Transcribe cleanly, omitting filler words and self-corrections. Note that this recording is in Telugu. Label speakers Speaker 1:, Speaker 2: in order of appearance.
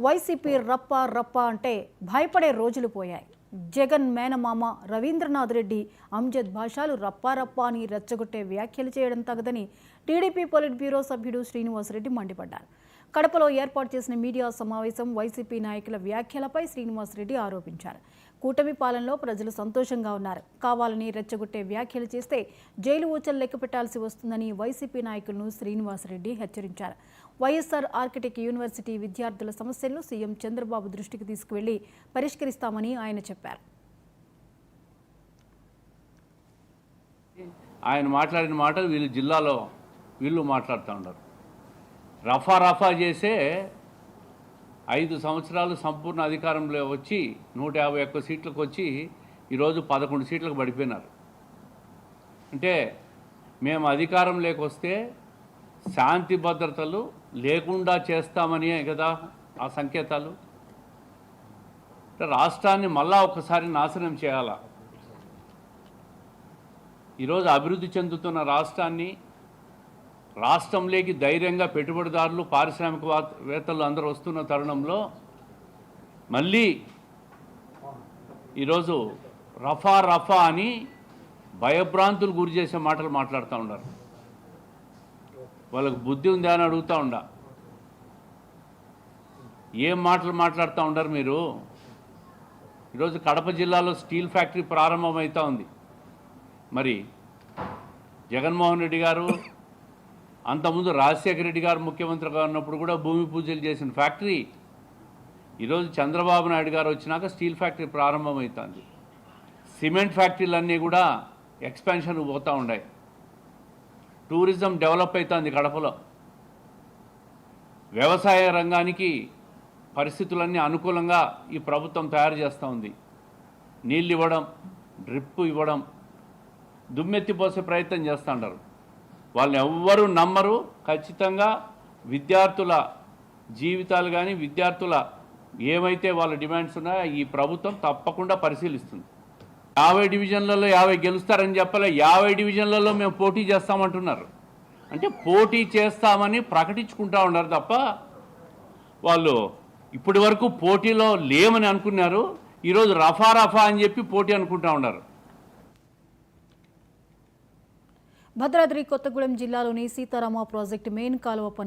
Speaker 1: వైసీపీ రప్ప రప్ప అంటే భయపడే రోజులు పోయాయి. జగన్ మేనమామ రవీంద్రనాథ్ రెడ్డి అంజద్ భాషలు రప్పారప్ప అని రెచ్చగొట్టే వ్యాఖ్యలు చేయడం తగదని టీడీపీ పొలిట్ బ్యూరో సభ్యుడు శ్రీనివాసరెడ్డి మండిపడ్డారు. కడపలో ఏర్పాటు చేసిన మీడియా సమావేశం వైసీపీ నాయకుల వ్యాఖ్యలపై శ్రీనివాసరెడ్డి ఆరోపించారు. కూటమి పాలనలో ప్రజలు సంతోషంగా ఉన్నారు, కావాలని రెచ్చగొట్టే వ్యాఖ్యలు చేస్తే జైలు ఊచలు లెక్క పెట్టాల్సి వస్తుందని వైసీపీ నాయకులను శ్రీనివాసరెడ్డి హెచ్చరించారు. వైఎస్ఆర్ ఆర్కిటెక్ట్ యూనివర్సిటీ విద్యార్థుల సమస్యలను సీఎం చంద్రబాబు దృష్టికి తీసుకువెళ్లి పరిష్కరిస్తామని ఆయన చెప్పారు.
Speaker 2: ఆయన మాట్లాడిన మాటలు వీళ్ళు జిల్లాలో మాట్లాడుతూ ఉన్నారు. రఫా చేసే 5 సంవత్సరాలు సంపూర్ణ అధికారంలో వచ్చి 151 సీట్లకు వచ్చి ఈరోజు 11 సీట్లకు పడిపోయినారు. అంటే మేము అధికారం లేకొస్తే శాంతి భద్రతలు లేకుండా చేస్తామని కదా ఆ సంకేతాలు. రాష్ట్రాన్ని మళ్ళా ఒకసారి నాశనం చేయాలా. ఈరోజు అభివృద్ధి చెందుతున్న రాష్ట్రంలోకి ధైర్యంగా పెట్టుబడిదారులు, పారిశ్రామికవేత్తలు అందరూ వస్తున్న తరుణంలో మళ్ళీ ఈరోజు రఫా అని భయభ్రాంతులు గురి చేసే మాటలు మాట్లాడుతూ ఉన్నారు. వాళ్ళకు బుద్ధి ఉందా అని అడుగుతూ ఉండా. ఏం మాటలు మాట్లాడుతూ ఉండరు మీరు? ఈరోజు కడప జిల్లాలో స్టీల్ ఫ్యాక్టరీ ప్రారంభమవుతూ ఉంది. మరి జగన్మోహన్ రెడ్డి గారు అంతకుముందు రాజశేఖర రెడ్డి గారు ముఖ్యమంత్రిగా ఉన్నప్పుడు కూడా భూమి పూజలు చేసిన ఫ్యాక్టరీ ఈరోజు చంద్రబాబు నాయుడు గారు వచ్చినాక స్టీల్ ఫ్యాక్టరీ ప్రారంభమవుతుంది. సిమెంట్ ఫ్యాక్టరీలన్నీ కూడా ఎక్స్పాన్షన్ పోతూ ఉన్నాయి. టూరిజం డెవలప్ అవుతుంది కడపలో. వ్యవసాయ రంగానికి పరిస్థితులన్నీ అనుకూలంగా ఈ ప్రభుత్వం తయారు చేస్తూ ఉంది. నీళ్ళు ఇవ్వడం, డ్రిప్ ఇవ్వడం, దుమ్మెత్తిపోసే ప్రయత్నం చేస్తూ ఉంటారు. వాళ్ళని ఎవ్వరూ నమ్మరు. ఖచ్చితంగా విద్యార్థుల జీవితాలు కానీ విద్యార్థుల ఏమైతే వాళ్ళ డిమాండ్స్ ఉన్నాయో ఈ ప్రభుత్వం తప్పకుండా పరిశీలిస్తుంది. 50 డివిజన్లలో 50 గెలుస్తారని చెప్పలే, 50 డివిజన్లలో మేము పోటీ చేస్తామంటున్నారు. అంటే పోటీ చేస్తామని ప్రకటించుకుంటా ఉన్నారు తప్ప వాళ్ళు ఇప్పటి వరకు పోటీలో లేమని అనుకున్నారు. ఈరోజు రఫా అని చెప్పి పోటీ అనుకుంటా ఉన్నారు.
Speaker 1: భద్రాద్రి కొత్తగూడెం జిల్లాలోని సీతారామ ప్రాజెక్టు మెయిన్ కాలువ